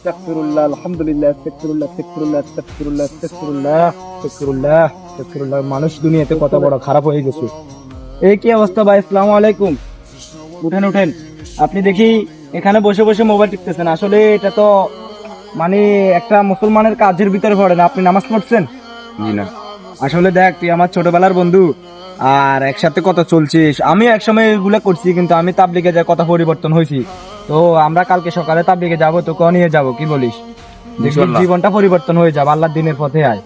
আস্তাগফিরুল্লাহ, আলহামদুলিল্লাহ, আস্তাগফিরুল্লাহ, আস্তাগফিরুল্লাহ, আস্তাগফিরুল্লাহ, আস্তাগফিরুল্লাহ, আস্তাগফিরুল্লাহ, আস্তাগফিরুল্লাহ। মানুষ দুনিয়াতে কত বড় খারাপ হয়ে গেছে। এই কি অবস্থা ভাই? আসসালামু আলাইকুম। উঠেন উঠেন, আপনি দেখি এখানে বসে বসে মোবাইল টিপতেছেন। আসলে এটা তো মানে একটা মুসলমানের কাজের ভিতরে পড়ে না। আপনি নামাজ পড়ছেন? জি না। আসলে দেখ, তুই আমার ছোটবেলার বন্ধু, আর একসাথে কত চলছিস। আমি একসময় এগুলা করছি, কিন্তু আমি তাবলিগে যাই, কথা পরিবর্তন হয়েছি। তো আমরা কালকে সকালে তাবলিগে যাবো, তোকে নিয়ে যাবো, কি বলিস? দেখবি ইনশাআল্লাহ। জীবনটা পরিবর্তন হয়ে যাবে, আল্লাহর দিনের পথে আয়।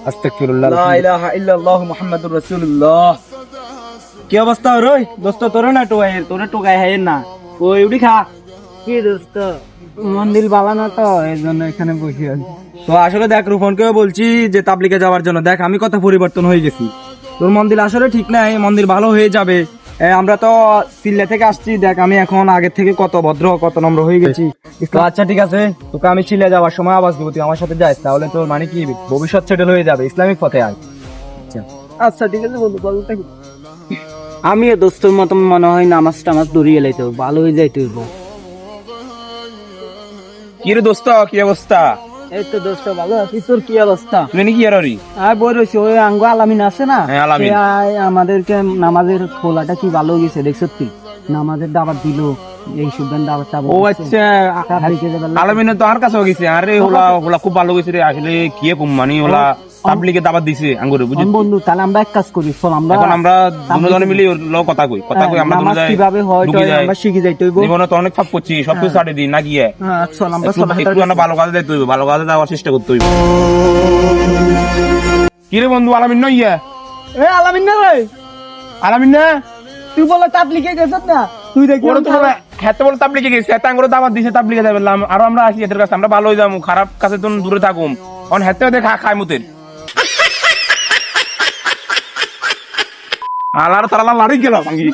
আস্তাগফিরুল্লাহ, লা ইলাহা ইল্লাল্লাহু মুহাম্মাদুর রাসূলুল্লাহ। কি অবস্থা রই দোস্ত? তোরে না টোয়াই, তোরে টোকাই হাই না। ওই উঠি খা। কি দোস্ত, মন্দির বাবা না তো, এর জন্য এখানে বসে আছি। তো আসলে দেখ, রূপনকেও বলছি যে তাবলিগে যাওয়ার জন্য। দেখ, আমি কত পরিবর্তন হয়ে গেছি। তোর মন্দির আসলে ঠিক নাই, মন্দির ভালো হয়ে যাবে। আমরা তো সিল্লা থেকে আসছি। দেখ, আমি এখন আগের থেকে কত ভদ্র, কত নম্র হয়ে গেছি। তো আচ্ছা ঠিক আছে, তোকে আমি সিল্লা যাওয়ার সময় আওয়াজ দিব, তুই আমার সাথে যাস, তাহলে তোর মানে কি ভবিষ্যৎ সেটেল হয়ে যাবে, ইসলামিক পথে আয়। আচ্ছা ঠিক আছে বন্ধু, বল। আমি দোস্তর মতো মনে হয় নামাজ টামাজ দৌড়িয়ে এলাইতে ভালো হয়ে যাইতে হইব। কি রে দোস্ত, কি অবস্থা? এই তো দোস্ত ভালো আছি, তোর কি অবস্থা? তুমি নাকি আরি? আর বই রয়েছে ওই আঙ্গ আলামিন আছে না, হ্যাঁ, আলামিন। সে আমাদেরকে নামাজের খোলাটা কি ভালো হয়ে গেছে দেখছ তুই? নামাজের দাবাত দিল, এই সুদান দাবাত। ও আচ্ছা, আলামিনে তো আর কাছে গেছে। আরে ওলা ওলা খুব ভালো গেছে রে। আসলে কি কম মানে ওলা তাবলিগে দাবাত দিছে আঙ্গুরে, বুঝলি? বন্ধু তাহলে আমরা এক কাজ করি, চল আমরা এখন আমরা দুজনে মিলে ওর লগে কথা কই আমরা নামাজ দুজনে কিভাবে হয় ঢুকে যাই। আমরা শিখে যাইতে হইব। জীবনে তো অনেক পাপ করছি, সব কিছু ছাড়ে দিই না গিয়ে। হ্যাঁ চল আমরা একটু আমরা ভালো কাজে যাইতে হইব, ভালো কাজে যাওয়ার চেষ্টা করতে হইব। কি রে বন্ধু, আলামিন নই ইয়া? এ আলামিন না রে, আলামিন না? তুই বলে তাবলিগে গেছত না, তুই দেখি ওরা তো বলে হেতে বলে তাবলিগে গেছে, হেতে আঙ্গুরে দাওয়াত দিছে তাবলিগে যাই বললাম। আর আমরা আসি এদের কাছে, আমরা ভালো হয়ে যাবো, খারাপ কাছে তো দূরে থাকুম। অন হেতে দেখা খাই মুতেন আলার তারা লাড়ি গেল ভাঙ্গি।